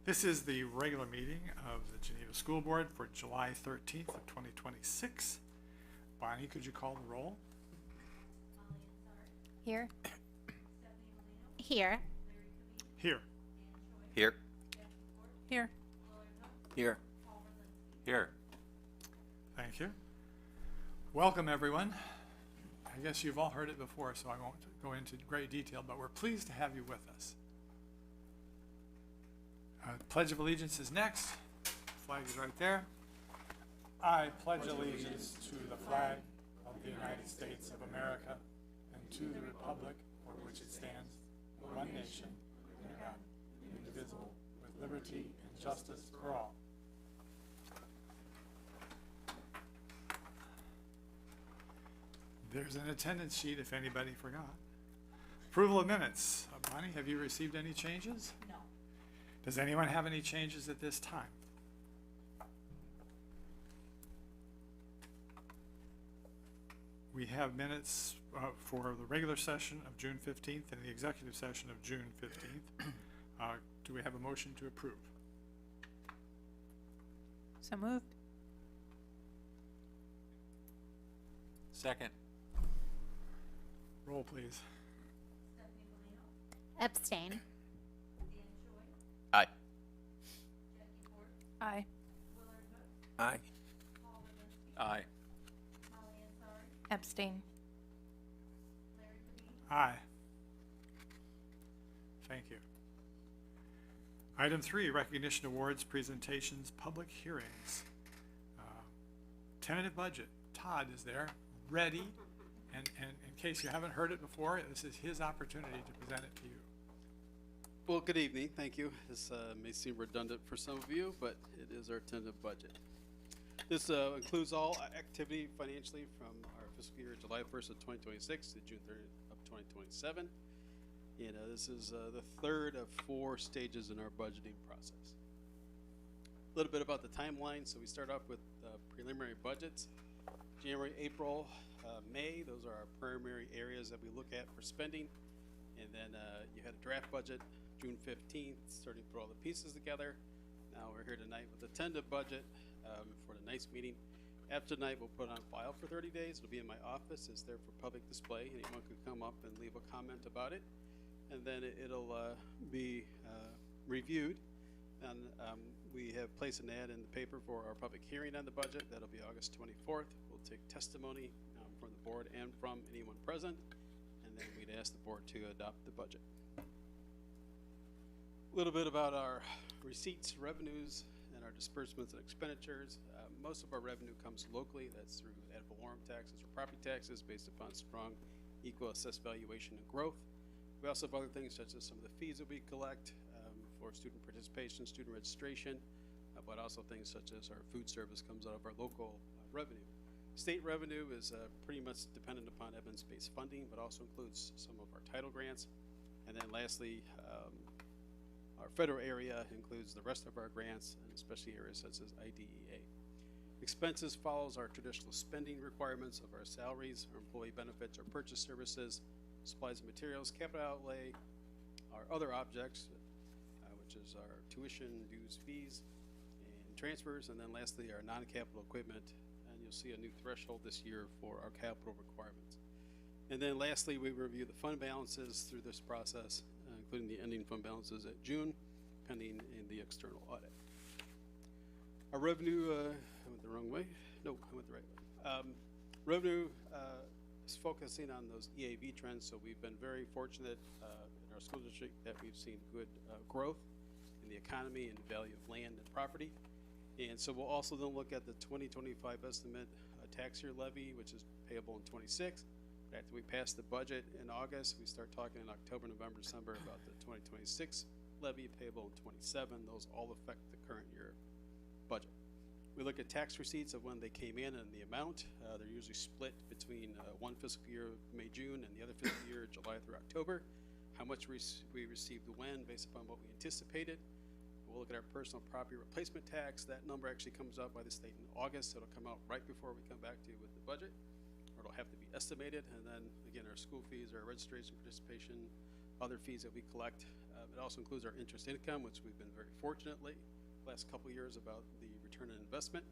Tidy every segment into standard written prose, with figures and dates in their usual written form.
This is the regular meeting of the Geneva School Board for July 13th of 2026. Bonnie, could you call the roll? Here. Here. Here. Here. Here. Here. Here. Thank you. Welcome, everyone. I guess you've all heard it before, so I won't go into great detail, but we're pleased to have you with us. Pledge of Allegiance is next. Flag is right there. I pledge allegiance to the flag of the United States of America and to the republic for which it stands, one nation, under God, indivisible, with liberty and justice for all. There's an attendance sheet if anybody forgot. Approval of minutes. Bonnie, have you received any changes? No. Does anyone have any changes at this time? We have minutes for the regular session of June 15th and the executive session of June 15th. Do we have a motion to approve? So moved. Second. Roll, please. Abstain. Aye. Aye. Aye. Aye. Abstain. Aye. Thank you. Item 3, recognition awards, presentations, public hearings. Tentative budget. Todd is there, ready, and in case you haven't heard it before, this is his opportunity to present it to you. Well, good evening. Thank you. This may seem redundant for some of you, but it is our tentative budget. This includes all activity financially from our fiscal year July 1st of 2026 to June 30th of 2027. And this is the third of 4 stages in our budgeting process. A little bit about the timeline. So we start off with preliminary budgets. January, April, May, those are our primary areas that we look at for spending. And then you had a draft budget June 15th, starting to put all the pieces together. Now we're here tonight with a tentative budget for the next meeting. After tonight, we'll put it on file for 30 days. It'll be in my office. It's there for public display. Anyone can come up and leave a comment about it. And then it'll be reviewed. And we have placed an ad in the paper for our public hearing on the budget. That'll be August 24th. We'll take testimony from the board and from anyone present. And then we'd ask the board to adopt the budget. A little bit about our receipts, revenues, and our disbursements and expenditures. Most of our revenue comes locally. That's through ad valorem taxes or property taxes based upon strong equal assessed valuation and growth. We also have other things such as some of the fees that we collect for student participation, student registration, but also things such as our food service comes out of our local revenue. State revenue is pretty much dependent upon evidence-based funding, but also includes some of our title grants. And then lastly, our federal area includes the rest of our grants, and especially areas such as IDEA. Expenses follows our traditional spending requirements of our salaries, our employee benefits, our purchase services, supplies and materials, capital outlay, our other objects, which is our tuition, dues, fees, and transfers, and then lastly our non-capital equipment. And you'll see a new threshold this year for our capital requirements. And then lastly, we review the fund balances through this process, including the ending fund balances at June, pending in the external audit. Our revenue, I went the wrong way. No, I went the right way. Revenue is focusing on those EAV trends. So we've been very fortunate in our school district that we've seen good growth in the economy and value of land and property. And so we'll also then look at the 2025 estimate tax year levy, which is payable in 26. After we pass the budget in August, we start talking in October, November, December about the 2026 levy payable in 27. Those all affect the current year budget. We look at tax receipts of when they came in and the amount. They're usually split between one fiscal year, May, June, and the other fiscal year, July through October. How much we received when based upon what we anticipated. We'll look at our personal property replacement tax. That number actually comes out by the state in August. It'll come out right before we come back to you with the budget. Or it'll have to be estimated. And then again, our school fees, our registration, participation, other fees that we collect It also includes our interest income, which we've been very fortunate last couple of years about the return on investment.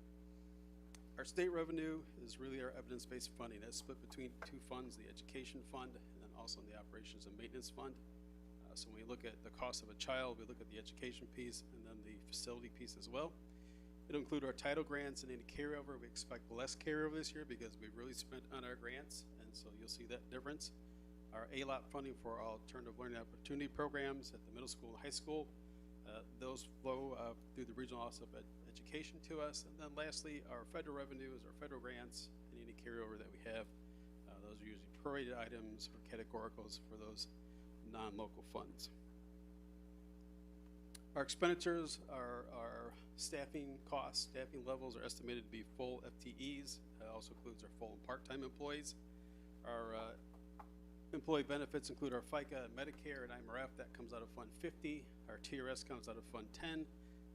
Our state revenue is really our evidence-based funding. That's split between two funds, the education fund and then also the operations and maintenance fund. So when we look at the cost of a child, we look at the education piece and then the facility piece as well. It'll include our title grants and any carryover. We expect less carryover this year because we've really spent on our grants, and so you'll see that difference. Our ALOP funding for our alternative learning opportunity programs at the middle school and high school, those flow through the regional office of education to us. And then lastly, our federal revenues, our federal grants, and any carryover that we have. Those are usually prorated items or categoricals for those non-local funds. Our expenditures are our staffing costs. Staffing levels are estimated to be full FTEs. Also includes our full and part-time employees. Our employee benefits include our FICA and Medicare and IMRF. That comes out of Fund 50. Our TRS comes out of Fund 10.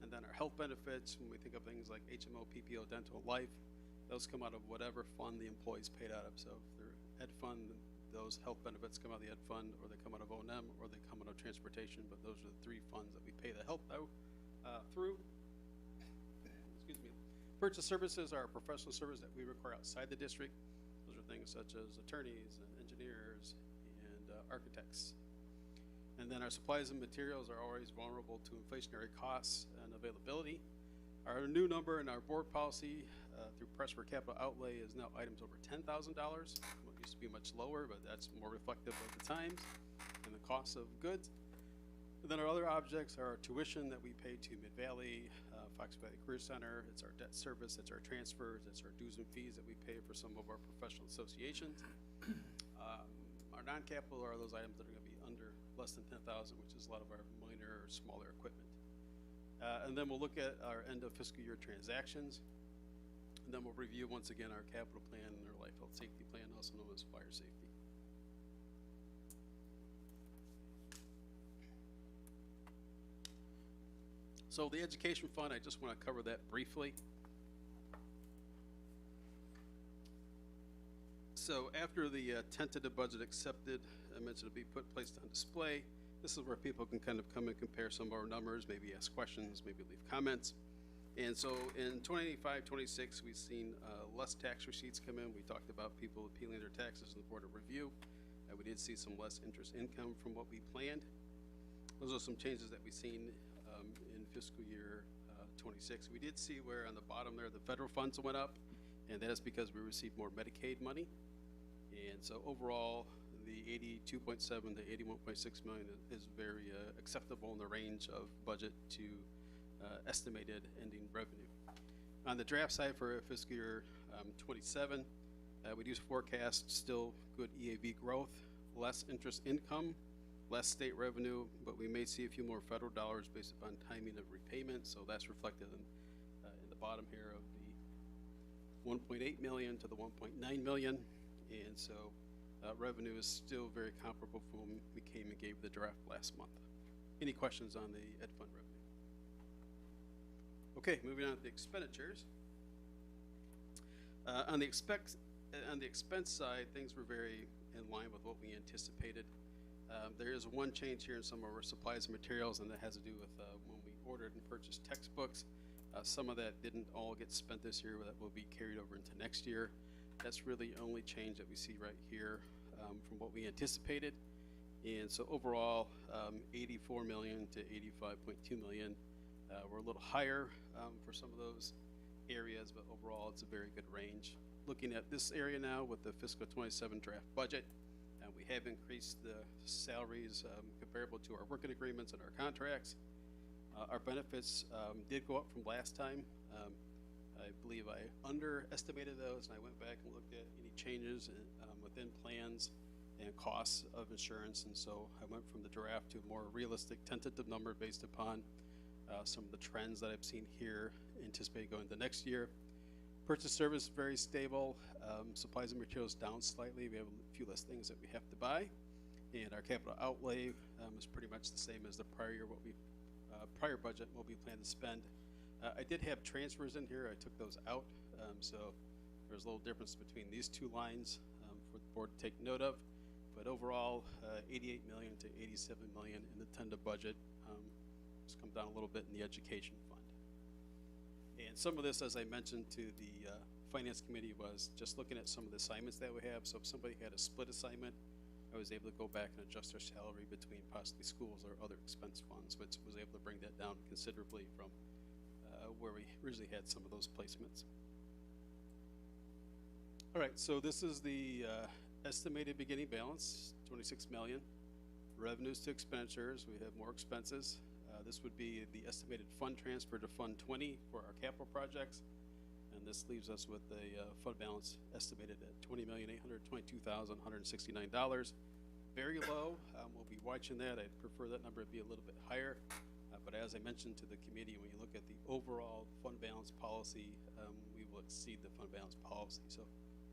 And then our health benefits, when we think of things like HMO, PPO, dental, life, those come out of whatever fund the employee's paid out of. So if they're ed fund, those health benefits come out of the ed fund, or they come out of O&M, or they come out of transportation. But those are the three funds that we pay the health out through. Excuse me. Purchase services are professional services that we require outside the district. Those are things such as attorneys and engineers and architects. And then our supplies and materials are always vulnerable to inflationary costs and availability. Our new number in our board policy through press for capital outlay is now items over $10,000. It used to be much lower, but that's more reflective of the times and the cost of goods. And then our other objects are our tuition that we pay to Mid-Valley, Fox Valley Career Center. It's our debt service, it's our transfers, it's our dues and fees that we pay for some of our professional associations. Our non-capital are those items that are going to be under less than 10,000, which is a lot of our minor or smaller equipment. And then we'll look at our end of fiscal year transactions. And then we'll review once again our capital plan and our life health safety plan, also known as fire safety. So the education fund, I just want to cover that briefly. So after the tentative budget accepted, I mentioned it'll be placed on display. This is where people can kind of come and compare some of our numbers, maybe ask questions, maybe leave comments. And so in 25-26, we've seen less tax receipts come in. We talked about people appealing their taxes in the Board of Review. We did see some less interest income from what we planned. Those are some changes that we've seen in fiscal year 26. We did see where on the bottom there, the federal funds went up, and that is because we received more Medicaid money. And so overall, the 82.7 to 81.6 million is very acceptable in the range of budget to estimated ending revenue. On the draft side for fiscal year 27, we do forecast still good EAV growth, less interest income, less state revenue, but we may see a few more federal dollars based upon timing of repayment. So that's reflected in the bottom here of the 1.8 million to the 1.9 million. And so revenue is still very comparable from when we came and gave the draft last month. Any questions on the ed fund revenue? Okay, moving on to the expenditures. On the expense side, things were very in line with what we anticipated. There is one change here in some of our supplies and materials, and that has to do with when we ordered and purchased textbooks. Some of that didn't all get spent this year, but that will be carried over into next year. That's really the only change that we see right here from what we anticipated. And so overall, 84 million to 85.2 million. We're a little higher for some of those areas, but overall it's a very good range. Looking at this area now with the fiscal 27 draft budget, we have increased the salaries comparable to our working agreements and our contracts. Our benefits did go up from last time. I believe I underestimated those, and I went back and looked at any changes within plans and costs of insurance, and so I went from the draft to a more realistic tentative number based upon some of the trends that I've seen here, anticipate going to next year. Purchase service very stable. Supplies and materials down slightly. We have a few less things that we have to buy, and our capital outlay is pretty much the same as the prior year. What we prior budget, what we plan to spend. I did have transfers in here. I took those out, so there's a little difference between these two lines for the board to take note of. but overall, 88 million to 87 million in the tentative budget. Just come down a little bit in the education fund. And some of this, as I mentioned to the finance committee, was just looking at some of the assignments that we have. So if somebody had a split assignment, I was able to go back and adjust their salary between possibly schools or other expense funds, which was able to bring that down considerably from where we originally had some of those placements. All right, so this is the estimated beginning balance, 26 million. Revenues to expenditures, we have more expenses. This would be the estimated fund transfer to Fund 20 for our capital projects. And this leaves us with a fund balance estimated at $20,822,169. Very low. We'll be watching that. I'd prefer that number to be a little bit higher. But as I mentioned to the committee, when you look at the overall fund balance policy, we will exceed the fund balance policy. So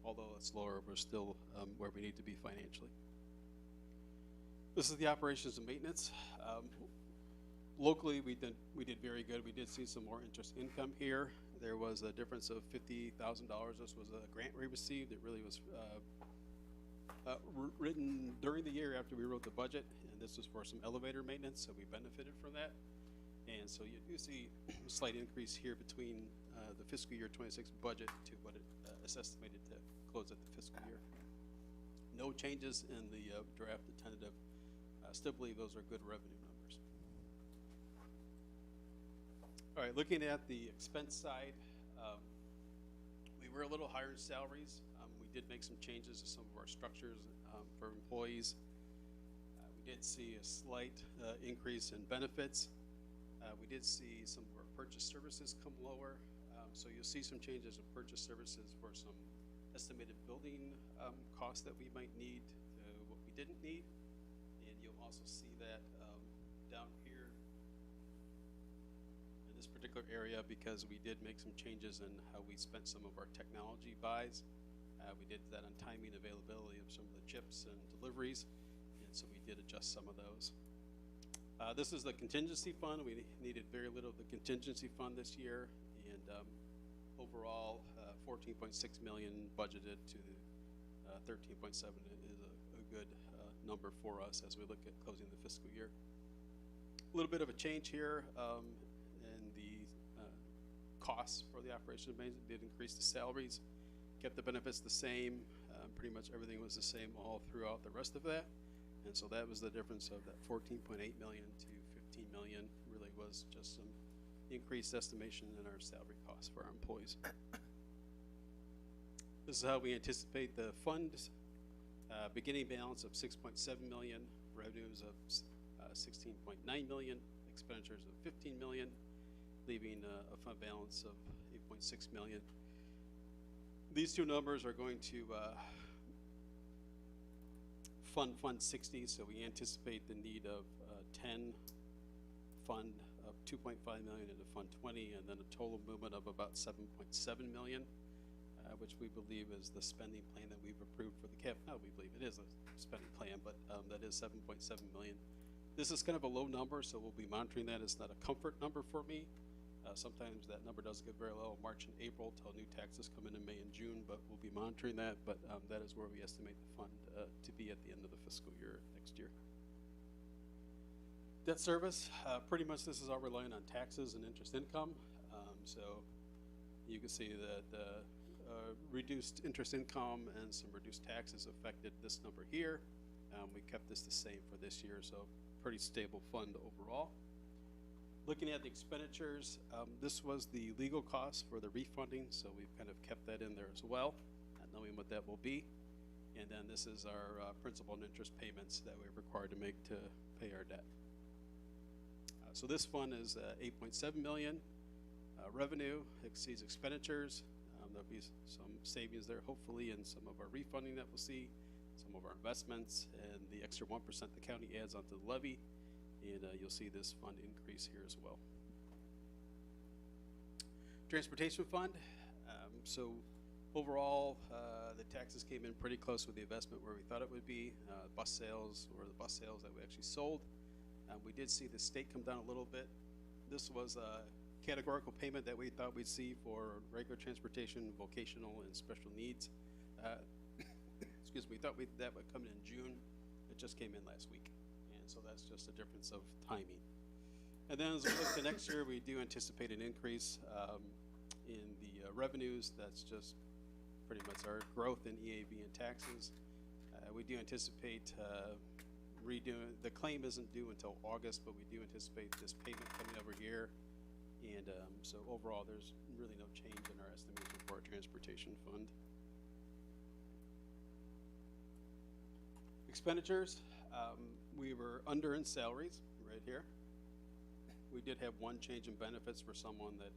although it's lower, we're still where we need to be financially. This is the operations and maintenance. Locally, we did very good. We did see some more interest income here. There was a difference of $50,000. This was a grant we received. It really was written during the year after we wrote the budget, and this was for some elevator maintenance, so we benefited from that. And so you do see a slight increase here between the fiscal year 26 budget to what it is estimated to close at the fiscal year. No changes in the draft to tentative. Still believe those are good revenue numbers. All right, looking at the expense side, we were a little higher in salaries. We did make some changes to some of our structures for employees. We did see a slight increase in benefits. We did see some of our purchase services come lower. So you'll see some changes in purchase services for some estimated building costs that we might need, what we didn't need. And you'll also see that down here in this particular area, because we did make some changes in how we spent some of our technology buys. We did that on timing availability of some of the chips and deliveries, and so we did adjust some of those. This is the contingency fund. We needed very little of the contingency fund this year, and overall 14.6 million budgeted to 13.7 is a good number for us as we look at closing the fiscal year. A little bit of a change here in the costs for the operation of maintenance. Did increase the salaries, kept the benefits the same. Pretty much everything was the same all throughout the rest of that. And so that was the difference of that 14.8 million to 15 million. Really was just some increased estimation in our salary costs for our employees. This is how we anticipate the funds. Beginning balance of 6.7 million, revenues of 16.9 million, expenditures of 15 million, leaving a fund balance of 8.6 million. These two numbers are going to Fund 60, so we anticipate the need of 10 fund of 2.5 million into Fund 20, and then a total movement of about 7.7 million, which we believe is the spending plan that we've approved for the cap. No, we believe it is a spending plan, but that is 7.7 million. This is kind of a low number, so we'll be monitoring that. It's not a comfort number for me. Sometimes that number does get very low, March and April, till new taxes come in May and June, but we'll be monitoring that. But that is where we estimate the fund to be at the end of the fiscal year next year. Debt service, pretty much this is all relying on taxes and interest income. So you can see that reduced interest income and some reduced taxes affected this number here. We kept this the same for this year, so pretty stable fund overall. Looking at the expenditures, this was the legal costs for the refunding, so we've kind of kept that in there as well, not knowing what that will be. And then this is our principal and interest payments that we're required to make to pay our debt. So this fund is 8.7 million. Revenue exceeds expenditures. There'll be some savings there, hopefully, in some of our refunding that we'll see, some of our investments, and the extra 1% the county adds onto the levy. And you'll see this fund increase here as well. Transportation fund. So overall, the taxes came in pretty close with the investment where we thought it would be. Bus sales, or the bus sales that we actually sold. We did see the state come down a little bit. This was a categorical payment that we thought we'd see for regular transportation, vocational, and special needs. Excuse me, we thought that would come in June. It just came in last week, and so that's just a difference of timing. And then as we look to next year, we do anticipate an increase in the revenues. That's just pretty much our growth in EAV and taxes. We do anticipate redoing, the claim isn't due until August, but we do anticipate this payment coming over here. And so overall, there's really no change in our estimation for our transportation fund. Expenditures, we were under in salaries right here. We did have one change in benefits for someone that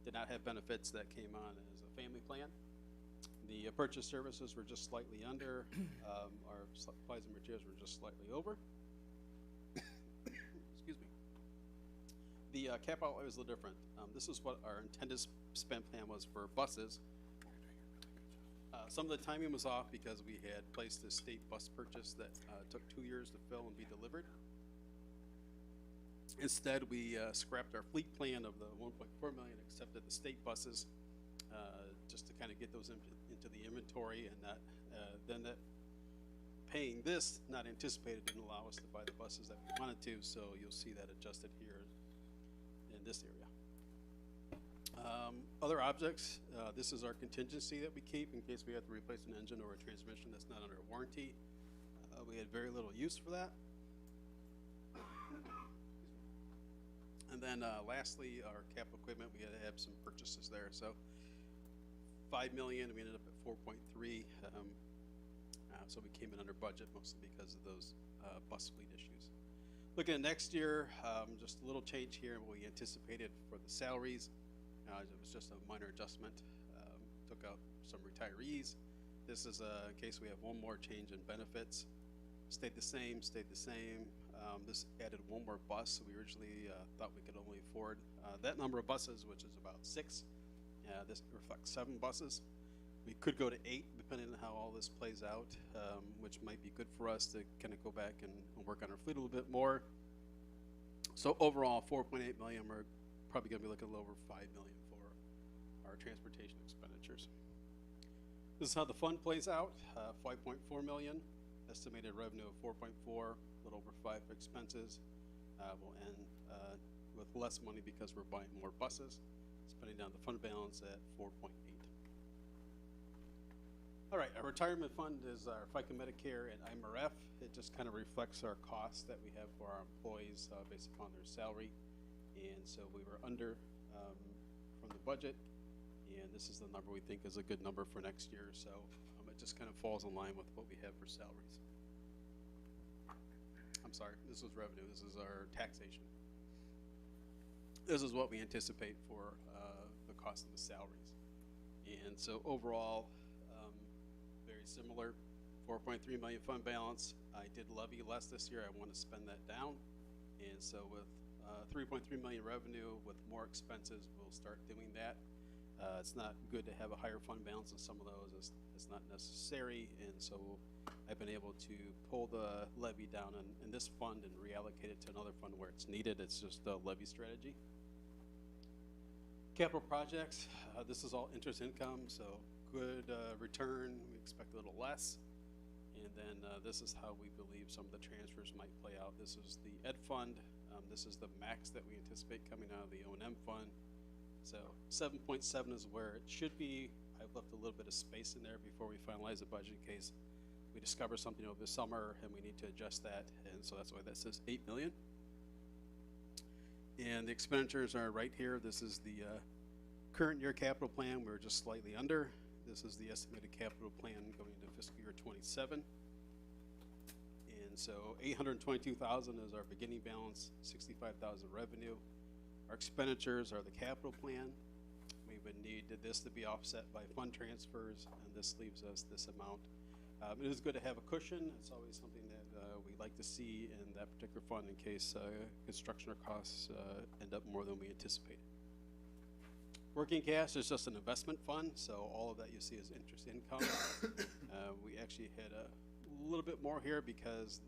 did not have benefits that came on as a family plan. The purchase services were just slightly under. Our supplies and materials were just slightly over. Excuse me. The cap outlay was a little different. This is what our intended spend plan was for buses. Some of the timing was off because we had placed a state bus purchase that took 2 years to fill and be delivered. Instead, we scrapped our fleet plan of the 1.4 million, accepted the state buses just to kind of get those into the inventory, and that then that paying this not anticipated didn't allow us to buy the buses that we wanted to. So you'll see that adjusted here in this area. Other objects, this is our contingency that we keep in case we have to replace an engine or a transmission that's not under warranty. We had very little use for that. And then lastly, our capital equipment, we had to have some purchases there. So 5 million, we ended up at 4.3. So we came in under budget mostly because of those bus fleet issues. Looking at next year, just a little change here in what we anticipated for the salaries. It was just a minor adjustment. Took out some retirees. This is in case we have one more change in benefits. Stayed the same, stayed the same. This added one more bus. So we originally thought we could only afford that number of buses, which is about 6. This reflects 7 buses. We could go to 8 depending on how all this plays out, which might be good for us to kind of go back and work on our fleet a little bit more. So overall, 4.8 million, we're probably going to be looking a little over 5 million for our transportation expenditures. This is how the fund plays out, 5.4 million, estimated revenue of 4.4, a little over 5 for expenses. We'll end with less money because we're buying more buses, spending down the fund balance at 4.8. All right, our retirement fund is our FICA Medicare and IMRF. It just kind of reflects our costs that we have for our employees based upon their salary. And so we were under from the budget, and this is the number we think is a good number for next year. So it just kind of falls in line with what we have for salaries. I'm sorry, this was revenue. This is our taxation. This is what we anticipate for the cost of the salaries. And so overall, very similar, 4.3 million fund balance. I did levy less this year. I want to spend that down. And so with 3.3 million revenue with more expenses, we'll start doing that. It's not good to have a higher fund balance in some of those. It's not necessary, and so I've been able to pull the levy down in this fund and reallocate it to another fund where it's needed. It's just a levy strategy. Capital projects, this is all interest income, so good return. We expect a little less. And then this is how we believe some of the transfers might play out. This is the Ed fund. This is the max that we anticipate coming out of the O&M fund. So 7.7 is where it should be. I've left a little bit of space in there before we finalize the budget in case we discover something over the summer and we need to adjust that. And so that's why that says 8 million. And the expenditures are right here. This is the current year capital plan. We're just slightly under. This is the estimated capital plan going into fiscal year 27. And so 822,000 is our beginning balance, 65,000 revenue. Our expenditures are the capital plan. We would need this to be offset by fund transfers, and this leaves us this amount. It is good to have a cushion. It's always something that we like to see in that particular fund in case construction or costs end up more than we anticipated. Working cash is just an investment fund, so all of that you see is interest income. We actually had a little bit more here because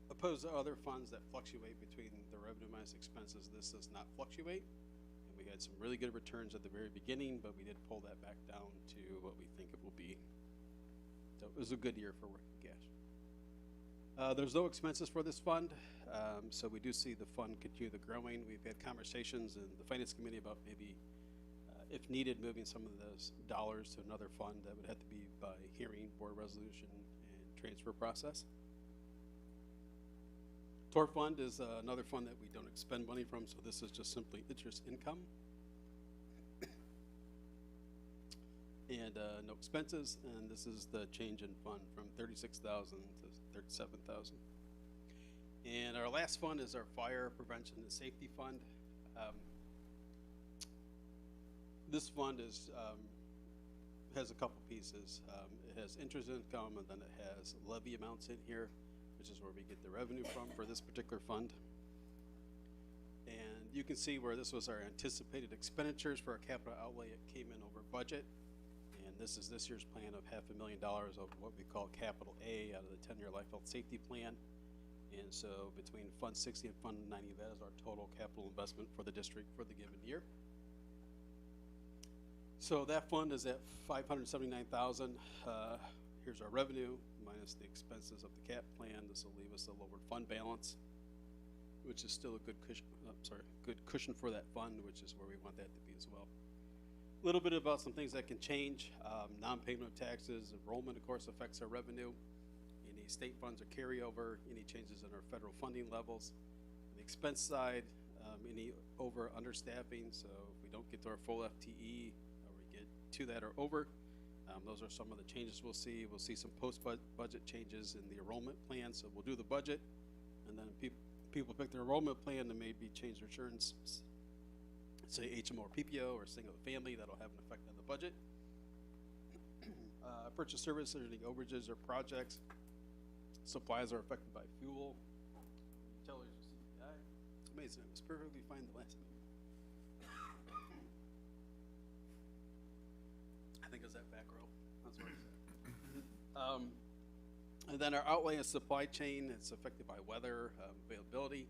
opposed to other funds that fluctuate between the revenue minus expenses, this does not fluctuate. And we had some really good returns at the very beginning, but we did pull that back down to what we think it will be. it was a good year for working cash. There's no expenses for this fund, so we do see the fund continue to growing. We've had conversations in the finance committee about maybe, if needed, moving some of those dollars to another fund. That would have to be by hearing, board resolution, and transfer process. TOR fund is another fund that we don't expend money from, so this is just simply interest income. And no expenses, and this is the change in fund from 36,000 to 37,000. And our last fund is our fire prevention and safety fund. This fund is has a couple pieces. It has interest income, and then it has levy amounts in here, which is where we get the revenue from for this particular fund. And you can see where this was our anticipated expenditures for our capital outlay. It came in over budget. And this is this year's plan of $500,000 of what we call Capital A out of the 10-year life health safety plan. And so between Fund 60 and Fund 90, that is our total capital investment for the district for the given year. So that fund is at $579,000. Here's our revenue minus the expenses of the cap plan. This will leave us a lower fund balance, which is still a good cushion. Good cushion for that fund, which is where we want that to be as well. A little bit about some things that can change. Non-payment of taxes, enrollment, of course, affects our revenue. Any state funds or carryover, any changes in our federal funding levels. On the expense side, any over understaffing. So if we don't get to our full FTE, or we get to that or over, those are some of the changes we'll see. We'll see some post-budget changes in the enrollment plan. So we'll do the budget, and then people pick their enrollment plan and maybe change their insurance, say HMO or PPO or single family. That'll have an effect on the budget. Purchase services, any overages or projects. Supplies are affected by fuel. Utilities or CPI. It's amazing. It was perfectly fine the last meeting. I think it was that back row. That's what it said. And then our outlay and supply chain, it's affected by weather, availability.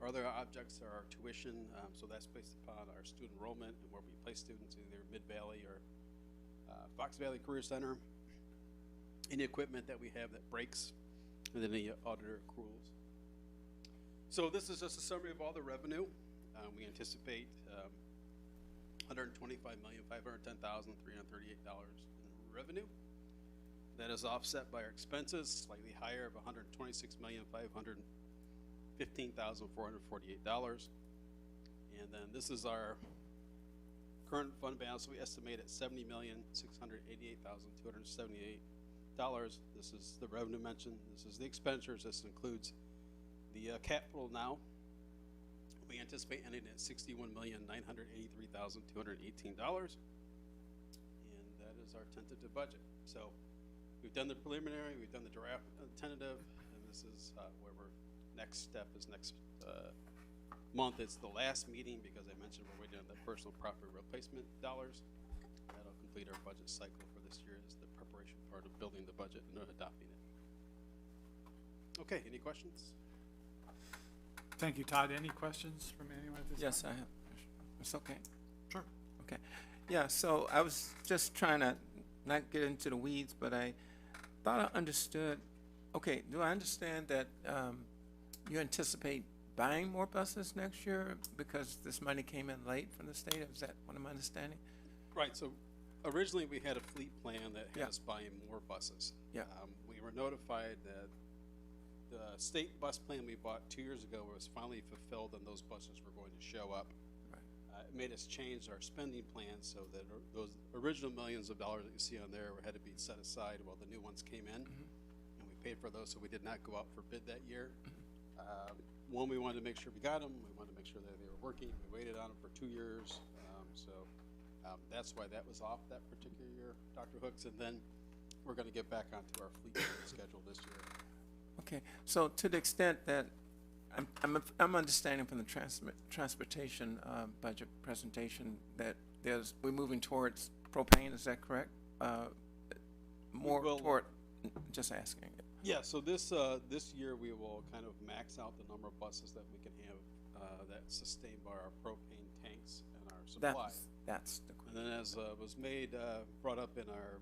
Our other objects are our tuition, so that's based upon our student enrollment and where we place students, either Mid-Valley or Fox Valley Career Center. Any equipment that we have that breaks, and then any auditor accruals. So this is just a summary of all the revenue. We anticipate $125,510,338 in revenue. That is offset by our expenses, slightly higher of $126,515,448. And then this is our current fund balance. We estimate at $70,688,278. This is the revenue mentioned. This is the expenditures. This includes the capital now. We anticipate ending at $61,983,218. And that is our tentative budget. So we've done the preliminary, we've done the draft, tentative, and this is where we're next step is next month. It's the last meeting because I mentioned we're waiting on the personal property replacement dollars. That'll complete our budget cycle for this year. Is the preparation part of building the budget and adopting it. Okay, any questions? Thank you, Todd. Any questions from anyone at this time? Yes, I have. It's okay. Sure. Okay. Yeah, so I was just trying to not get into the weeds, but I thought I understood. Okay, do I understand that you anticipate buying more buses next year because this money came in late from the state? Is that what I'm understanding? Right, so originally we had a fleet plan that had Yeah. us buying more buses. Yeah. We were notified that the state bus plan we bought 2 years ago was finally fulfilled and those buses were going to show up. Right. It made us change our spending plan so that those original millions of dollars that you see on there had to be set aside while the new ones came in. And we paid for those, so we did not go out for bid that year. One, we wanted to make sure we got them. We wanted to make sure that they were working. We waited on them for 2 years. That's why that was off that particular year, Dr. Hooks. And then we're going to get back onto our fleet schedule this year. Okay, so to the extent that I'm understanding from the transportation budget presentation that we're moving towards propane. Is that correct? More toward. Just asking. Yeah. So this year we will kind of max out the number of buses that we can have that's sustained by our propane tanks and our supply. That's the question. And then as was brought up in our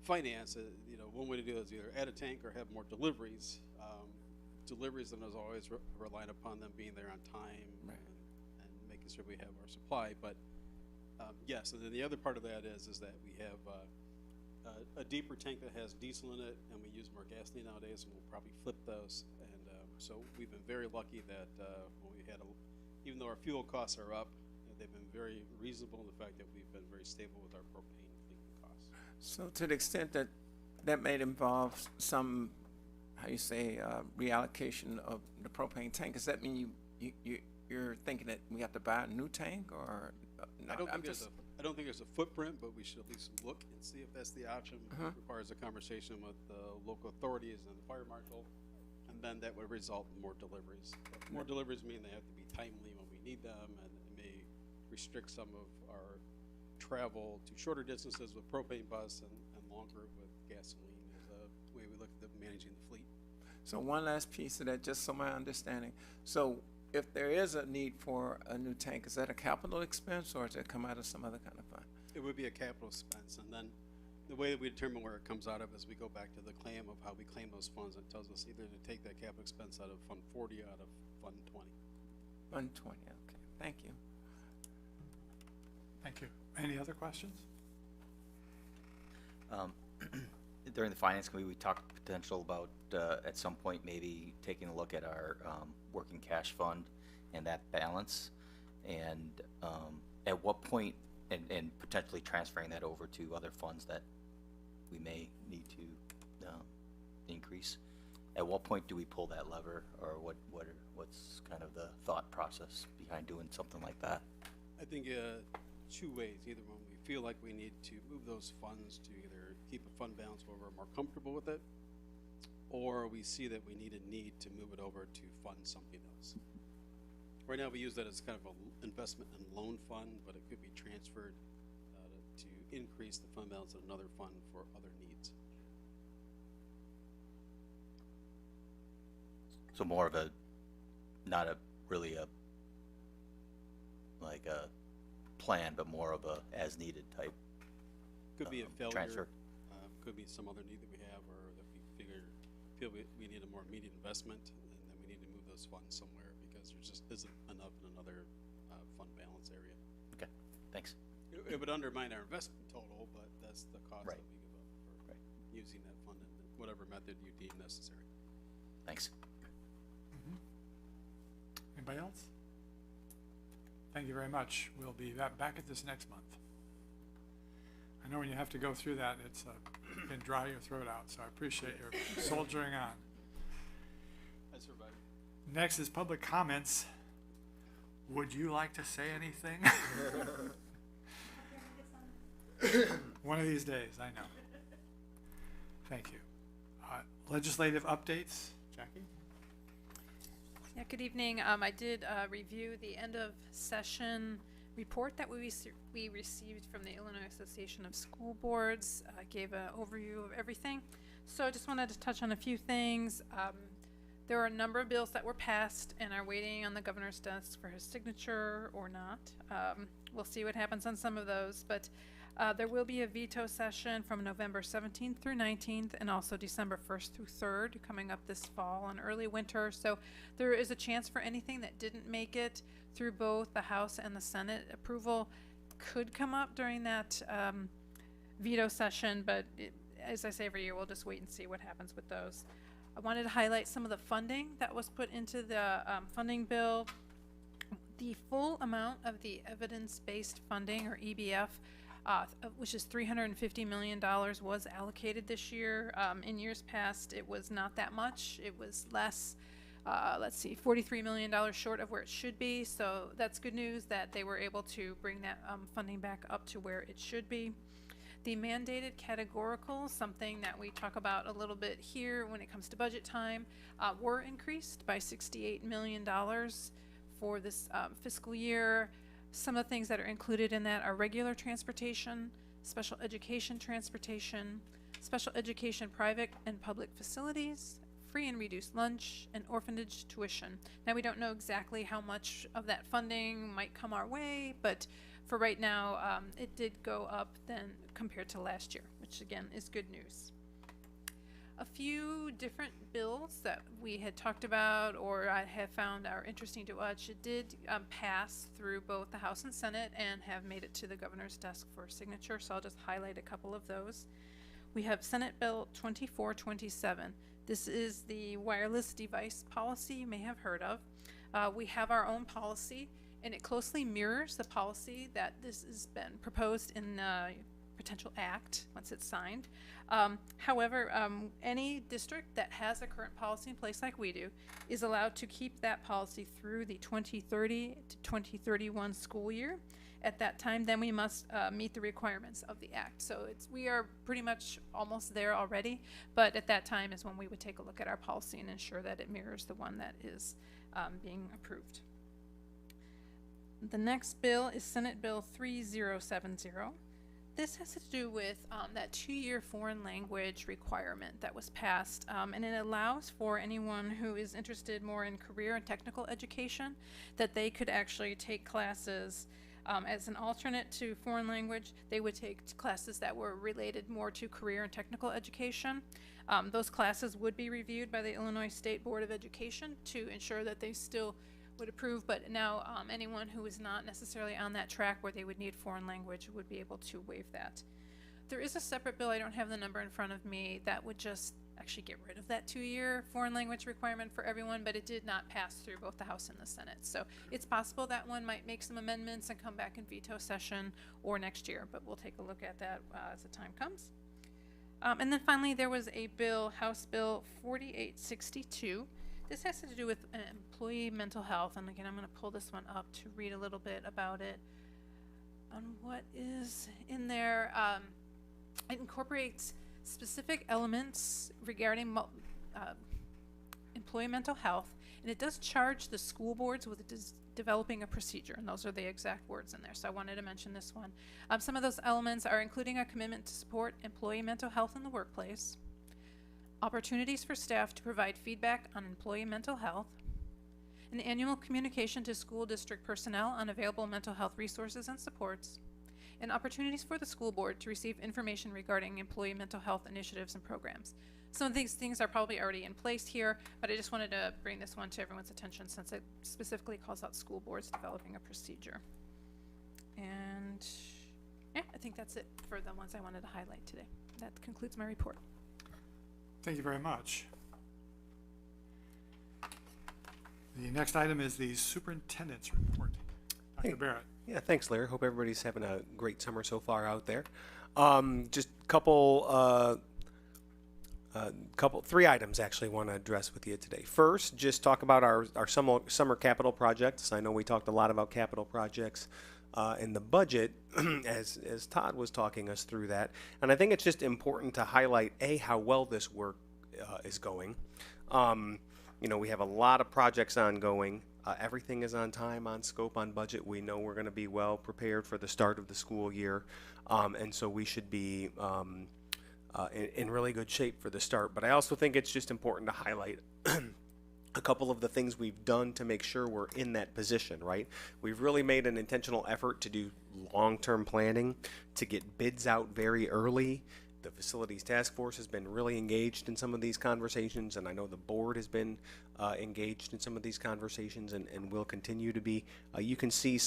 finance, you know, one way to do it is either add a tank or have more deliveries. Deliveries, then is always relying upon them being there on time, Right. and making sure we have our supply. But yes, and then the other part of that is that we have a deeper tank that has diesel in it, and we use more gasoline nowadays, and we'll probably flip those. And so we've been very lucky that when we had even though our fuel costs are up, they've been very reasonable in the fact that we've been very stable with our propane fleet costs. So to the extent that that may involve some, how you say, reallocation of the propane tank, does that mean you're thinking that we have to buy a new tank, or? I don't think there's a footprint, but we should at least look and see if that's the option. Uh-huh. It requires a conversation with the local authorities and the fire marshal, and then that would result in more deliveries. More deliveries mean they have to be timely when we need them, and it may restrict some of our travel to shorter distances with propane bus and longer with gasoline is a way we look at managing the fleet. So one last piece of that, just so my understanding. So if there is a need for a new tank, is that a capital expense, or does it come out of some other kind of fund? It would be a capital expense, and then the way that we determine where it comes out of is we go back to the claim of how we claim those funds. It tells us either to take that capital expense out of Fund 40 or out of Fund 20. Fund 20, okay, thank you. Thank you. Any other questions? During the finance committee, we talked potential about at some point maybe taking a look at our working cash fund and that balance, and at what point, and potentially transferring that over to other funds that we may need to increase. At what point do we pull that lever, or what's kind of the thought process behind doing something like that? I think two ways. Either when we feel like we need to move those funds to either keep a fund balance where we're more comfortable with it, or we see that we need to move it over to fund something else. Right now we use that as kind of an investment and loan fund, but it could be transferred to increase the fund balance in another fund for other needs. So more of a, not a really a, like a plan, but more of a as needed type. Could be a failure. Transfer. Could be some other need that we have, or that we feel we need a more immediate investment, and then we need to move those funds somewhere because there just isn't enough in another fund balance area. Okay, thanks. It would undermine our investment total, but that's the cost Right. that we give up for using that fund in whatever method you deem necessary. Thanks. Anybody else? Thank you very much. We'll be back at this next month. I know when you have to go through that, it's you can dry your throat out, so I appreciate your soldiering on. I survived. Next is public comments. Would you like to say anything? One of these days, I know. Thank you. Legislative updates, Jackie? Yeah, good evening. I did review the end of session report that we received from the Illinois Association of School Boards. Gave an overview of everything. So I just wanted to touch on a few things. There are a number of bills that were passed and are waiting on the governor's desk for his signature or not. We'll see what happens on some of those, but there will be a veto session from November 17th through 19th and also December 1st through 3rd coming up this fall and early winter. So there is a chance for anything that didn't make it through both the House and the Senate approval could come up during that veto session, but as I say every year, we'll just wait and see what happens with those. I wanted to highlight some of the funding that was put into the funding bill. The full amount of the evidence-based funding, or EBF, which is $350 million, was allocated this year. In years past, it was not that much. It was less, let's see, $43 million short of where it should be. So that's good news that they were able to bring that funding back up to where it should be. The mandated categoricals, something that we talk about a little bit here when it comes to budget time, were increased by $68 million for this fiscal year. Some of the things that are included in that are regular transportation, special education transportation, special education private and public facilities, free and reduced lunch, and orphanage tuition. Now we don't know exactly how much of that funding might come our way, but for right now, it did go up then compared to last year. which again is good news. A few different bills that we had talked about or I have found are interesting to watch. It did pass through both the House and Senate and have made it to the governor's desk for signature, so I'll just highlight a couple of those. We have Senate Bill 2427. This is the wireless device policy you may have heard of. We have our own policy, and it closely mirrors the policy that this has been proposed in potential act once it's signed. However, any district that has a current policy in place like we do is allowed to keep that policy through the 2030 to 2031 school year. At that time, then we must meet the requirements of the act. So we are pretty much almost there already, but at that time is when we would take a look at our policy and ensure that it mirrors the one that is being approved. The next bill is Senate Bill 3070. This has to do with that 2-year foreign language requirement that was passed, and it allows for anyone who is interested more in career and technical education that they could actually take classes as an alternate to foreign language. They would take classes that were related more to career and technical education. Those classes would be reviewed by the Illinois State Board of Education to ensure that they still would approve, but now anyone who is not necessarily on that track where they would need foreign language would be able to waive that. There is a separate bill, I don't have the number in front of me, that would just actually get rid of that 2-year foreign language requirement for everyone, but it did not pass through both the House and the Senate. So it's possible that one might make some amendments and come back in veto session or next year, but we'll take a look at that as the time comes. And then finally, there was a bill, House Bill 4862. This has to do with employee mental health, and again, I'm going to pull this one up to read a little bit about it. On what is in there, it incorporates specific elements regarding employee mental health, and it does charge the school boards with developing a procedure, and those are the exact words in there, so I wanted to mention this one. Some of those elements are including a commitment to support employee mental health in the workplace, opportunities for staff to provide feedback on employee mental health, an annual communication to school district personnel on available mental health resources and supports, and opportunities for the school board to receive information regarding employee mental health initiatives and programs. Some of these things are probably already in place here, but I just wanted to bring this one to everyone's attention since it specifically calls out school boards developing a procedure. And yeah, I think that's it for the ones I wanted to highlight today. That concludes my report. Thank you very much. The next item is the superintendent's report. Dr. Barrett. Yeah, thanks, Larry. Hope everybody's having a great summer so far out there. Just three items actually want to address with you today. First, just talk about our summer capital projects. I know we talked a lot about capital projects in the budget as Todd was talking us through that. And I think it's just important to highlight, how well this work is going. We have a lot of projects ongoing. Everything is on time, on scope, on budget. We know we're going to be well prepared for the start of the school year. And so we should be in really good shape for the start. But I also think it's just important to highlight a couple of the things we've done to make sure we're in that position, right? We've really made an intentional effort to do long-term planning, to get bids out very early. The facilities task force has been really engaged in some of these conversations, and I know the board has been engaged in some of these conversations and will continue to be. You can see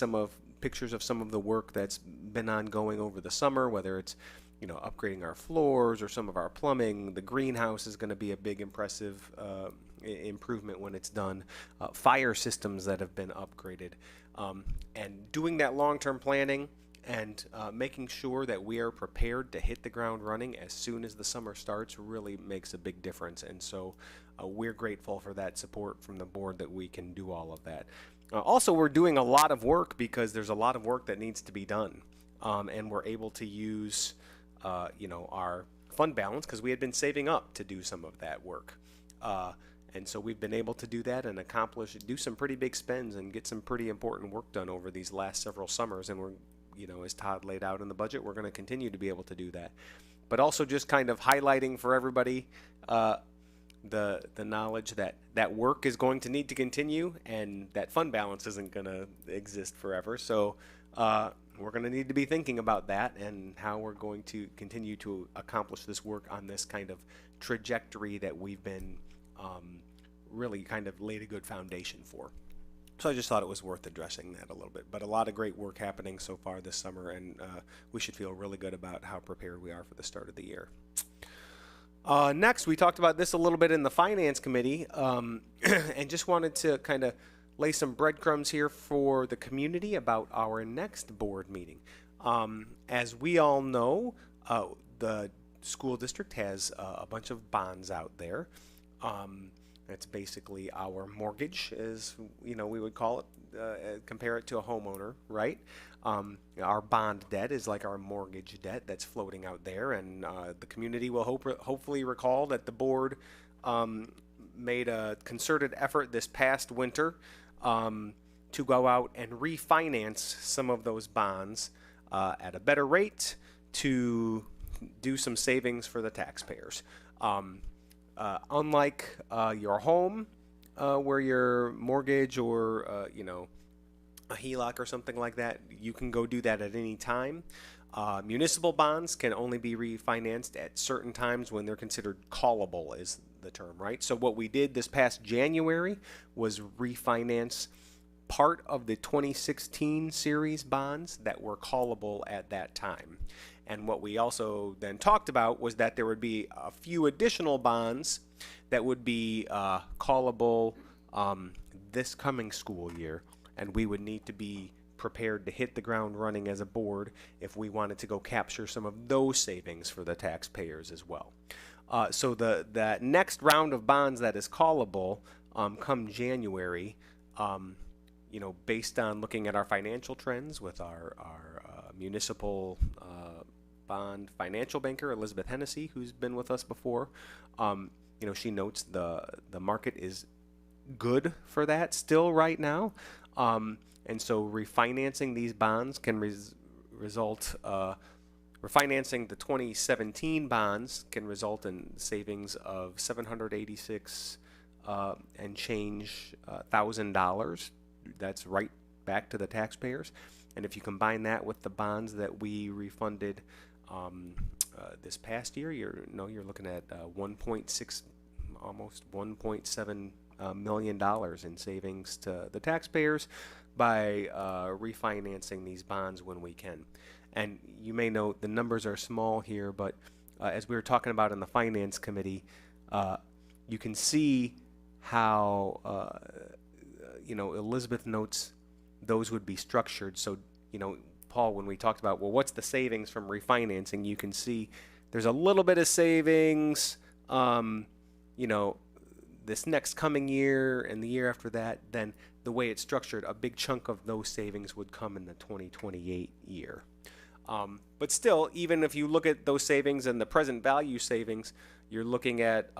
pictures of some of the work that's been ongoing over the summer, whether it's upgrading our floors or some of our plumbing. The greenhouse is going to be a big impressive improvement when it's done. Fire systems that have been upgraded. And doing that long-term planning and making sure that we are prepared to hit the ground running as soon as the summer starts really makes a big difference. And so we're grateful for that support from the board that we can do all of that. Also, we're doing a lot of work because there's a lot of work that needs to be done. And we're able to use our fund balance because we had been saving up to do some of that work. And so we've been able to do that and do some pretty big spends and get some pretty important work done over these last several summers. And we're, as Todd laid out in the budget, we're going to continue to be able to do that. But also just kind of highlighting for everybody the knowledge that work is going to need to continue and that fund balance isn't going to exist forever. So we're going to need to be thinking about that and how we're going to continue to accomplish this work on this kind of trajectory that we've been really kind of laid a good foundation for. So I just thought it was worth addressing that a little bit. But a lot of great work happening so far this summer, and we should feel really good about how prepared we are for the start of the year. Next, we talked about this a little bit in the Finance Committee, and just wanted to kind of lay some breadcrumbs here for the community about our next board meeting. As we all know, the school district has a bunch of bonds out there. That's basically our mortgage, as we would call it, compare it to a homeowner, right? Our bond debt is like our mortgage debt that's floating out there, and the community will hopefully recall that the board made a concerted effort this past winter to go out and refinance some of those bonds at a better rate to do some savings for the taxpayers. Unlike your home, where your mortgage or a HELOC or something like that, you can go do that at any time. Municipal bonds can only be refinanced at certain times when they're considered callable, is the term, right? So what we did this past January was refinance part of the 2016 series bonds that were callable at that time. And what we also then talked about was that there would be a few additional bonds that would be callable this coming school year, and we would need to be prepared to hit the ground running as a board if we wanted to go capture some of those savings for the taxpayers as well. So that next round of bonds that is callable come January, based on looking at our financial trends with our municipal bond financial banker, Elizabeth Hennessy, who's been with us before. She notes the market is good for that still right now. And so refinancing these bonds can result, refinancing the 2017 bonds can result in savings of $786 and change $1,000. That's right back to the taxpayers. And if you combine that with the bonds that we refunded this past year, you're looking at 1.6, almost 1.7 million dollars in savings to the taxpayers by refinancing these bonds when we can. And you may note the numbers are small here, but as we were talking about in the Finance Committee, you can see how Elizabeth notes those would be structured. So Paul, when we talked about, well, what's the savings from refinancing, you can see there's a little bit of savings, this next coming year and the year after that. Then the way it's structured, a big chunk of those savings would come in the 2028 year. But still, even if you look at those savings and the present value savings, you're looking at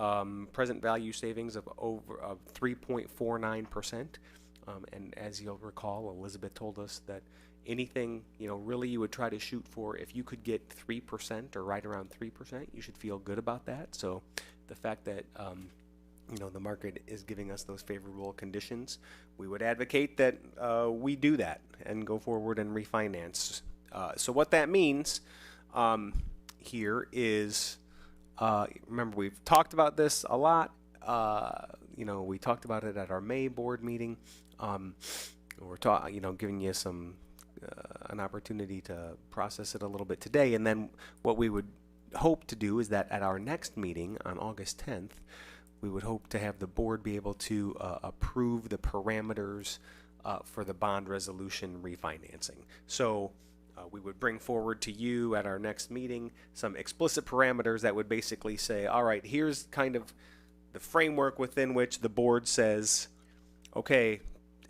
present value savings of 3.49%. And as you'll recall, Elizabeth told us that anything, really you would try to shoot for, if you could get 3% or right around 3%, you should feel good about that. So the fact that, the market is giving us those favorable conditions, we would advocate that we do that and go forward and refinance. So what that means here is, remember, we've talked about this a lot. We talked about it at our May board meeting. We're giving you some an opportunity to process it a little bit today, and then what we would hope to do is that at our next meeting on August 10th, we would hope to have the board be able to approve the parameters for the bond resolution refinancing. So we would bring forward to you at our next meeting some explicit parameters that would basically say, all right, here's kind of the framework within which the board says, okay,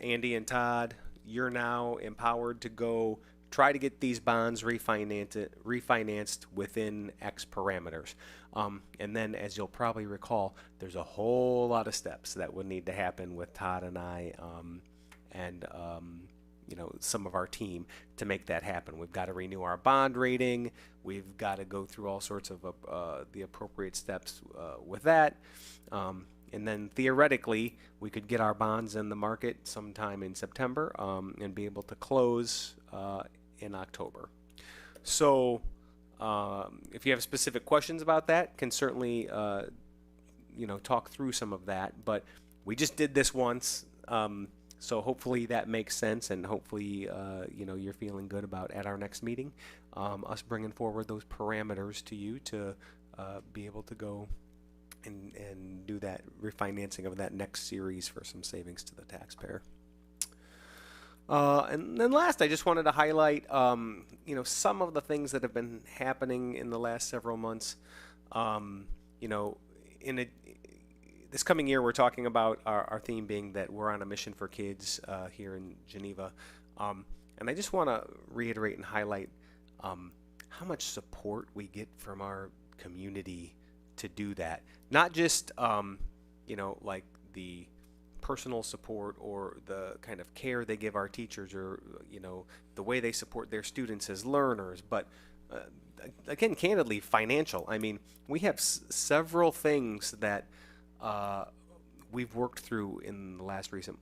Andy and Todd, you're now empowered to go try to get these bonds refinanced within X parameters. And then, as you'll probably recall, there's a whole lot of steps that would need to happen with Todd and I and some of our team to make that happen. We've got to renew our bond rating. We've got to go through all sorts of the appropriate steps with that. And then theoretically, we could get our bonds in the market sometime in September and be able to close in October. So if you have specific questions about that, can certainly talk through some of that. But we just did this once, so hopefully that makes sense, and hopefully you're feeling good about at our next meeting us bringing forward those parameters to you to be able to go and do that refinancing of that next series for some savings to the taxpayer. And then last, I just wanted to highlight, some of the things that have been happening in the last several months. This coming year, we're talking about our theme being that we're on a mission for kids here in Geneva. And I just want to reiterate and highlight how much support we get from our community to do that. Not just, like the personal support or the kind of care they give our teachers, or the way they support their students as learners, but again, candidly, financial. I mean, we have several things that we've worked through in the last recent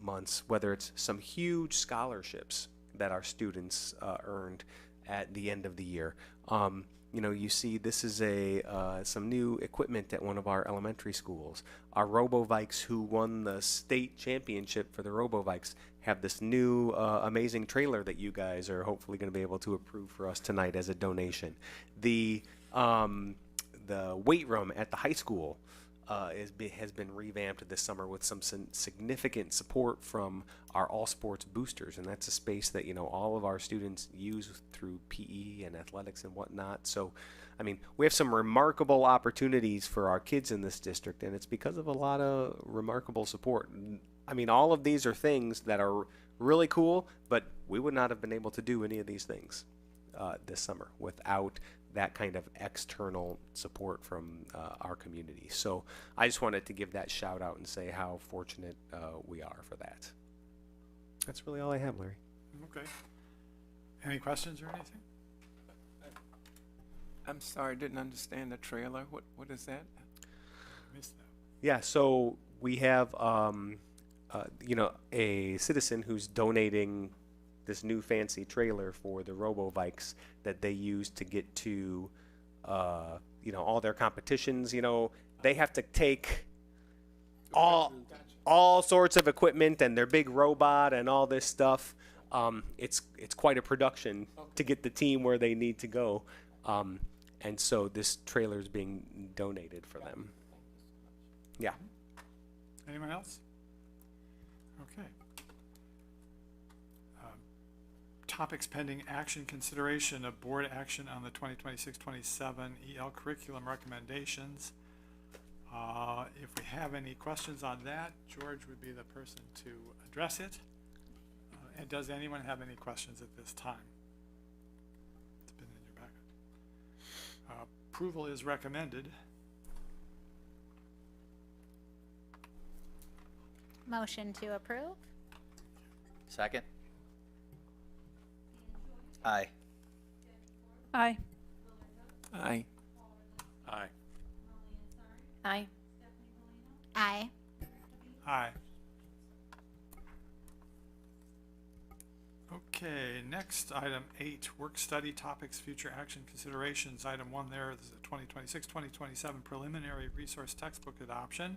months, whether it's some huge scholarships that our students earned at the end of the year. You see this is some new equipment at one of our elementary schools. Our RoboVikes, who won the state championship for the RoboVikes, have this new amazing trailer that you guys are hopefully going to be able to approve for us tonight as a donation. The weight room at the high school has been revamped this summer with some significant support from our all sports boosters, and that's a space that all of our students use through PE and athletics and whatnot. So I mean, we have some remarkable opportunities for our kids in this district, and it's because of a lot of remarkable support. I mean, all of these are things that are really cool, but we would not have been able to do any of these things this summer without that kind of external support from our community. So I just wanted to give that shout out and say how fortunate we are for that. That's really all I have, Larry. Okay. Any questions or anything? I'm sorry, didn't understand the trailer. What is that? Missed that. Yeah, so we have a citizen who's donating this new fancy trailer for the RoboVikes that they use to get to all their competitions. They have to take all sorts of equipment and their big robot and all this stuff. It's quite a production to get the team where they need to go. And so this trailer is being donated for them. Yeah. Anyone else? Okay. Topics pending action consideration of board action on the 2026-27 EL curriculum recommendations. If we have any questions on that, George would be the person to address it. And does anyone have any questions at this time? It's been in your packet. Approval is recommended. Motion to approve? Second? Aye. Aye. Aye. Aye. Aye. Aye. Aye. Okay, next, item 8, work study topics, future action considerations. Item 1 there is the 2026-2027 preliminary resource textbook adoption.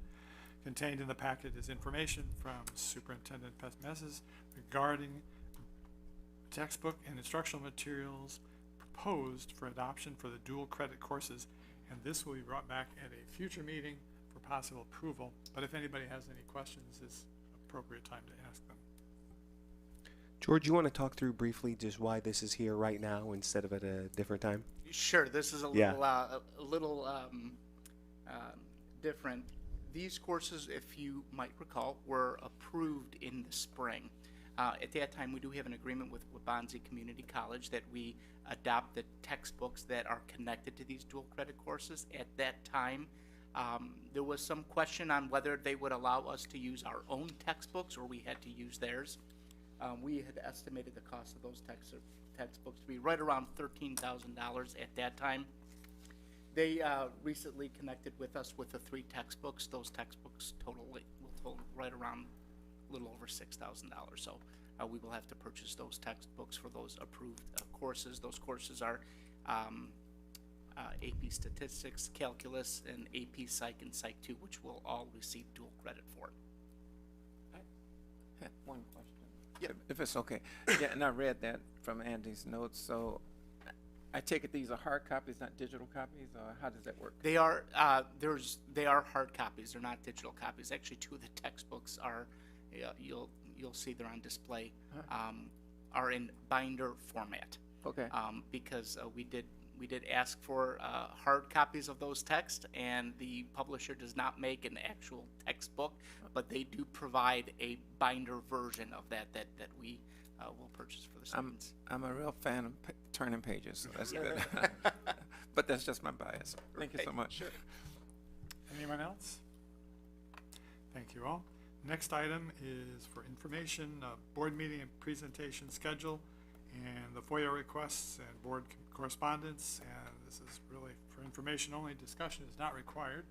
Contained in the packet is information from Superintendent Pesmezes regarding textbook and instructional materials proposed for adoption for the dual credit courses, and this will be brought back at a future meeting for possible approval. But if anybody has any questions, it's appropriate time to ask them. George, you want to talk through briefly just why this is here right now instead of at a different time? Sure. This is a little different. These courses, if you might recall, were approved in the spring. At that time, we do have an agreement with Wabanzi Community College that we adopt the textbooks that are connected to these dual credit courses. At that time, there was some question on whether they would allow us to use our own textbooks or we had to use theirs. We had estimated the cost of those textbooks to be right around $13,000 at that time. They recently connected with us with the 3 textbooks. Those textbooks will total right around a little over $6,000. So we will have to purchase those textbooks for those approved courses. Those courses are AP Statistics, Calculus, and AP Psych and Psych 2, which will all receive dual credit for. Had one question. If it's okay. Yeah, and I read that from Andy's notes, so I take it these are hard copies, not digital copies, or how does that work? They are they are hard copies. They're not digital copies. Actually, 2 of the textbooks are you'll see they're on display. Are in binder format. Okay. Because we did ask for hard copies of those texts, and the publisher does not make an actual textbook, but they do provide a binder version of that we will purchase for the students. I'm a real fan of turning pages, so that's good. But that's just my bias. Thank you so much. Sure. Anyone else? Thank you all. Next item is for information, board meeting and presentation schedule, and the FOIA requests and board correspondence, and this is really for information only. Discussion is not required.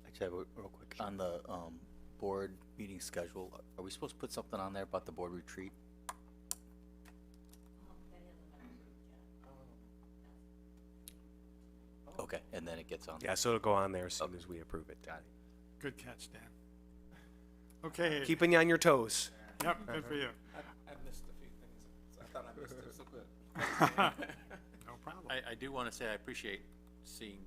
Actually, real quick, on the board meeting schedule, are we supposed to put something on there about the board retreat? Okay, and then it gets on. Yeah, so it'll go on there as soon as we approve it. Got it. Good catch, Dan. Okay. Keeping you on your toes. Yep, good for you. I missed a few things, so I thought I missed it, so good. No problem. I do want to say I appreciate seeing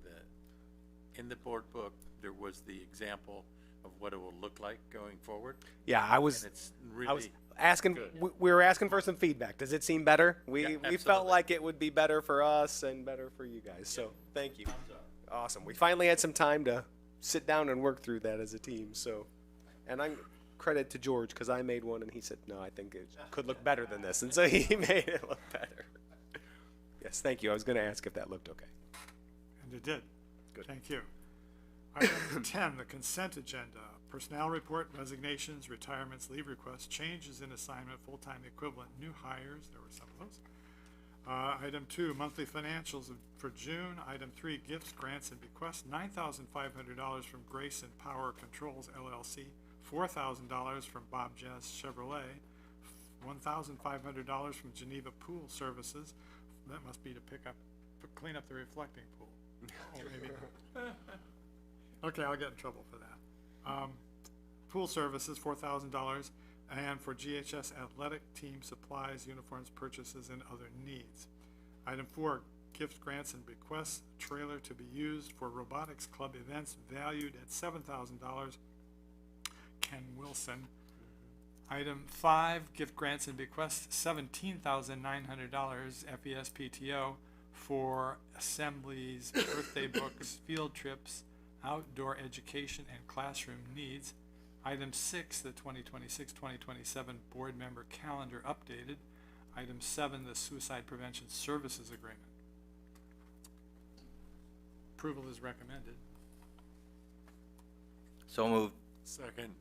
in the board book, there was the example of what it will look like going forward. Yeah, I was It's asking. good. We were asking for some feedback. Does it seem better? We felt absolutely. like it would be better for us and better for you guys. So thank you. Awesome. We finally had some time to sit down and work through that as a team. So, and I'm credit to George because I made one and he said no, I think it could look better than this, and so he made it look better. Yes, thank you. I was going to ask if that looked okay. And it did. Good. Thank you. Item 10, the consent agenda. Personnel report, resignations, retirements, leave requests, changes in assignment, full-time equivalent, new hires. There were some of those. Item 2, monthly financials for June. Item 3, gifts, grants, and bequests. $9,500 from Grace and Power Controls, LLC. $4,000 from Bob Jazz Chevrolet. $1,500 from Geneva Pool Services. That must be to clean up the reflecting pool. Oh, maybe. Okay, I'll get in trouble for that. Pool services, $4,000, and for GHS athletic team supplies, uniforms, purchases, and other needs. Item 4, gifts, grants, and bequests, trailer to be used for robotics club events valued at $7,000. Ken Wilson. Item 5, gift, grants, and bequests, $17,900 FESPTO for assemblies, birthday books, field trips, outdoor education, and classroom needs. Item 6, the 2026-2027 board member calendar updated. Item 7, the suicide prevention services agreement. Approval is recommended. So moved. second.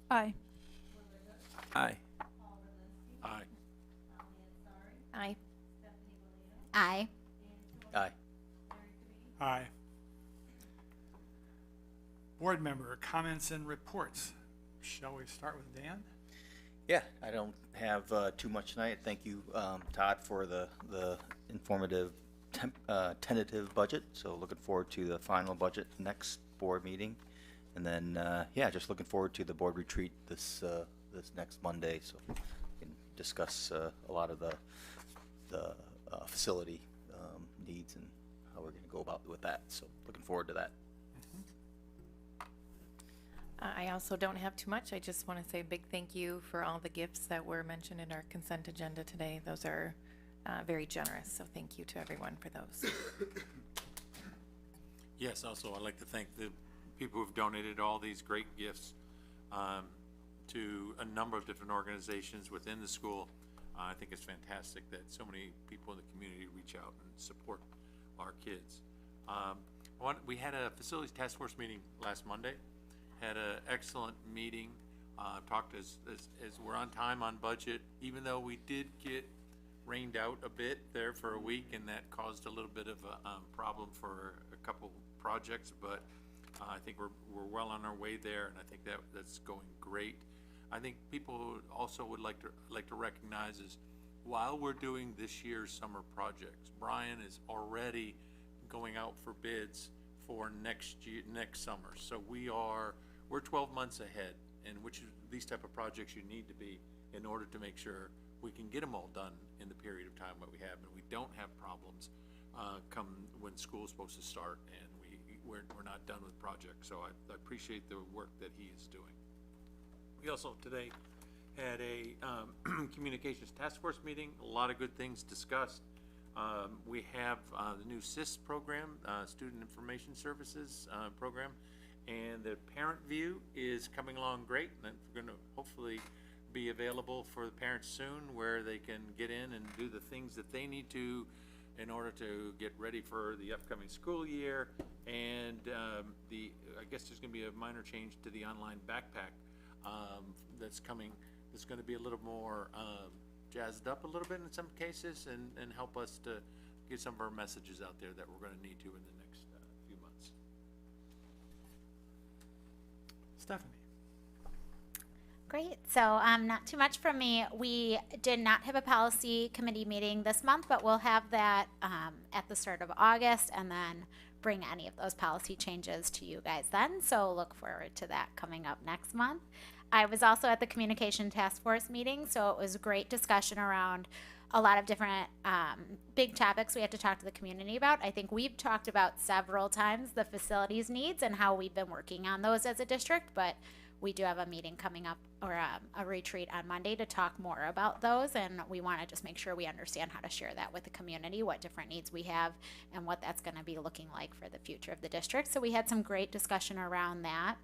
Aye. Aye. Aye. Aye. Aye. Aye. Aye. Board member comments and reports. Shall we start with Dan? Yeah, I don't have too much tonight. Thank you, Todd, for the informative tentative budget. So looking forward to the final budget next board meeting. And then, yeah, just looking forward to the board retreat this next Monday, so we can discuss a lot of the facility needs and how we're going to go about with that. So looking forward to that. I also don't have too much. I just want to say a big thank you for all the gifts that were mentioned in our consent agenda today. Those are very generous, so thank you to everyone for those. Yes, also I'd like to thank the people who've donated all these great gifts to a number of different organizations within the school. I think it's fantastic that so many people in the community reach out and support our kids. We had a facilities task force meeting last Monday. Had an excellent meeting. Talked as we're on time, on budget, even though we did get rained out a bit there for a week, and that caused a little bit of a problem for a couple projects. But I think we're well on our way there, and I think that's going great. I think people also would like to recognize is while we're doing this year's summer projects, Brian is already going out for bids for next summer. So we're 12 months ahead, and which these type of projects you need to be in order to make sure we can get them all done in the period of time that we have, and we don't have problems come when school's supposed to start and we're not done with projects. So I appreciate the work that he is doing. We also today had a communications task force meeting, a lot of good things discussed. We have the new SIS program, Student Information Services program, and the Parent View is coming along great, and we're going to hopefully be available for the parents soon, where they can get in and do the things that they need to in order to get ready for the upcoming school year. And I guess there's going to be a minor change to the online backpack that's coming. That's going to be a little more jazzed up a little bit in some cases, and help us to get some of our messages out there that we're going to need to in the next few months. Stephanie. Great. So not too much from me. We did not have a policy committee meeting this month, but we'll have that at the start of August, and then bring any of those policy changes to you guys then. So look forward to that coming up next month. I was also at the Communication Task Force meeting, so it was a great discussion around a lot of different big topics we have to talk to the community about. I think we've talked about several times the facilities needs and how we've been working on those as a district, but we do have a meeting coming up, or a retreat on Monday, to talk more about those, and we want to just make sure we understand how to share that with the community, what different needs we have, and what that's going to be looking like for the future of the district. So we had some great discussion around that.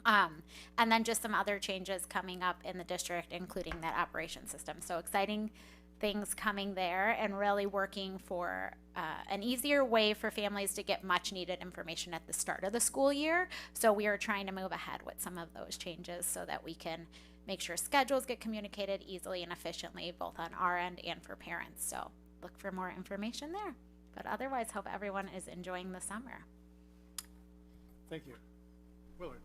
And then just some other changes coming up in the district, including that operation system. So exciting things coming there, and really working for an easier way for families to get much needed information at the start of the school year. So we are trying to move ahead with some of those changes so that we can make sure schedules get communicated easily and efficiently, both on our end and for parents. So look for more information there. But otherwise, hope everyone is enjoying the summer. Thank you. Willard.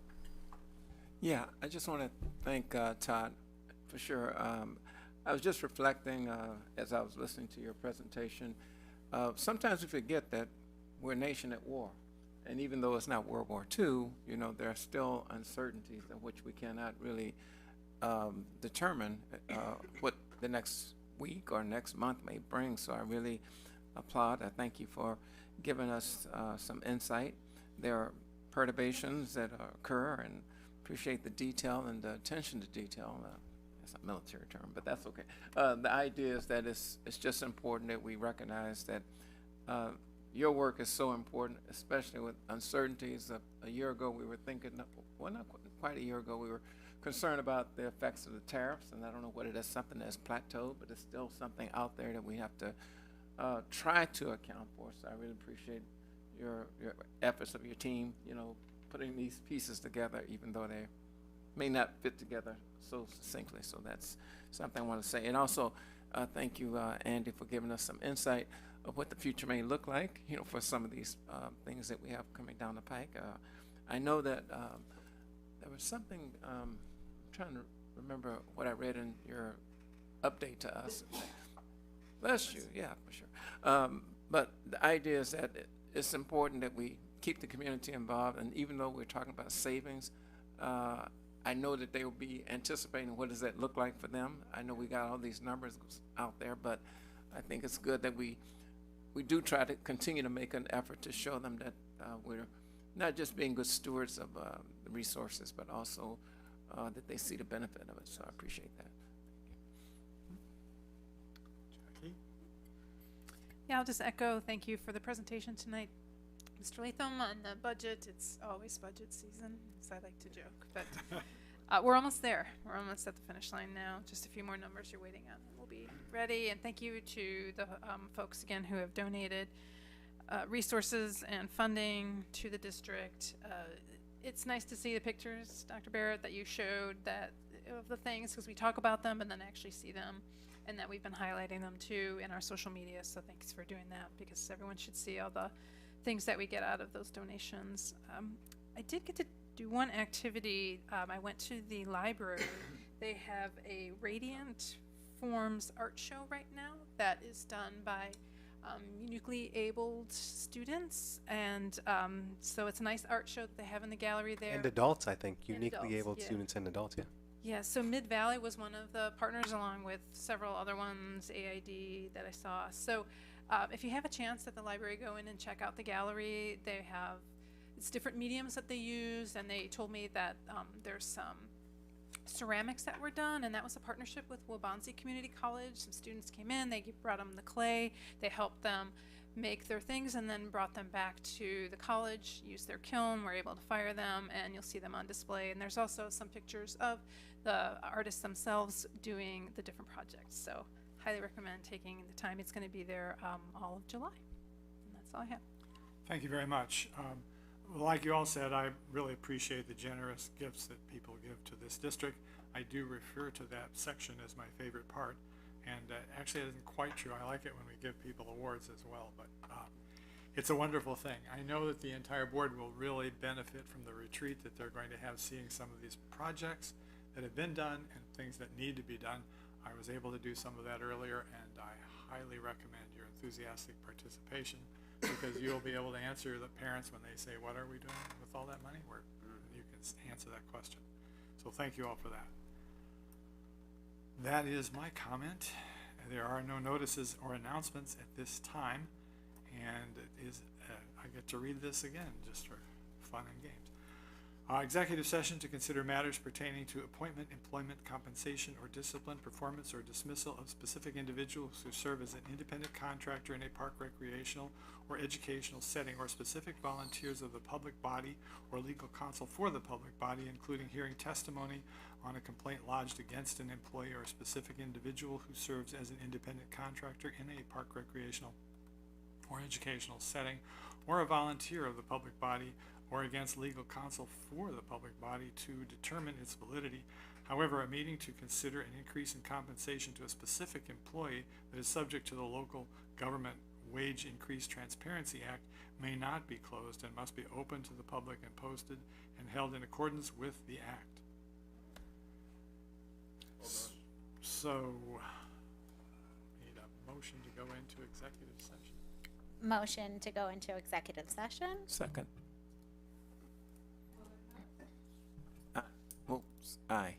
Yeah, I just want to thank Todd for sure. I was just reflecting as I was listening to your presentation. Sometimes we forget that we're a nation at war. And even though it's not World War II, you know, there are still uncertainties in which we cannot really determine what the next week or next month may bring. So I really applaud. I thank you for giving us some insight. There are perturbations that occur, and appreciate the detail and the attention to detail. That's a military term, but that's okay. The idea is that it's just important that we recognize that your work is so important, especially with uncertainties. A year ago, we were thinking, well, not quite a year ago, we were concerned about the effects of the tariffs, and I don't know whether that's something that's plateaued, but it's still something out there that we have to try to account for. So I really appreciate your efforts of your team, you know, putting these pieces together, even though they may not fit together so succinctly. So that's something I want to say. And also, thank you, Andy, for giving us some insight of what the future may look like, you know, for some of these things that we have coming down the pike. I know that there was something, I'm trying to remember what I read in your update to us. Bless you, yeah, for sure. But the idea is that it's important that we keep the community involved, and even though we're talking about savings, I know that they will be anticipating what does that look like for them. I know we got all these numbers out there, but I think it's good that we do try to continue to make an effort to show them that we're not just being good stewards of the resources, but also that they see the benefit of it. So I appreciate that. Jackie. Yeah, I'll just echo thank you for the presentation tonight, Mr. Latham, on the budget. It's always budget season, as I like to joke, but we're almost there. We're almost at the finish line now. Just a few more numbers you're waiting on, and we'll be ready. And thank you to the folks again who have donated resources and funding to the district. It's nice to see the pictures, Dr. Barrett, that you showed that of the things, because we talk about them and then actually see them, and that we've been highlighting them too in our social media. So thanks for doing that, because everyone should see all the things that we get out of those donations. I did get to do one activity. I went to the library. They have a Radiant Forms art show right now that is done by uniquely abled students, and so it's a nice art show that they have in the gallery there. And adults, I think, And uniquely adults, able yeah. students and adults, yeah. Yeah, so Mid Valley was one of the partners, along with several other ones, AID that I saw. So if you have a chance at the library, go in and check out the gallery. They have, it's different mediums that they use, and they told me that there's some ceramics that were done, and that was a partnership with Waubonsee Community College. Some students came in, they brought them the clay, they helped them make their things, and then brought them back to the college, used their kiln, were able to fire them, and you'll see them on display. And there's also some pictures of the artists themselves doing the different projects. So highly recommend taking the time. It's going to be there all of July. And that's all I have. Thank you very much. Like you all said, I really appreciate the generous gifts that people give to this district. I do refer to that section as my favorite part, and actually it isn't quite true. I like it when we give people awards as well, but it's a wonderful thing. I know that the entire board will really benefit from the retreat that they're going to have, seeing some of these projects that have been done and things that need to be done. I was able to do some of that earlier, and I highly recommend your enthusiastic participation, because you'll be able to answer the parents when they say, what are we doing with all that money? Where you can answer that question. So thank you all for that. That is my comment. There are no notices or announcements at this time, and it is, I get to read this again just for fun and games. Executive session to consider matters pertaining to appointment, employment, compensation, or discipline, performance, or dismissal of specific individuals who serve as an independent contractor in a park, recreational, or educational setting, or specific volunteers of the public body or legal counsel for the public body, including hearing testimony on a complaint lodged against an employee or specific individual who serves as an independent contractor in a park, recreational, or educational setting, or a volunteer of the public body, or against legal counsel for the public body to determine its validity. However, a meeting to consider an increase in compensation to a specific employee that is subject to the Local Government Wage Increase Transparency Act may not be closed and must be open to the public and posted and held in accordance with the act. So, need a motion to go into executive session. Motion to go into executive session. Second. Well, aye.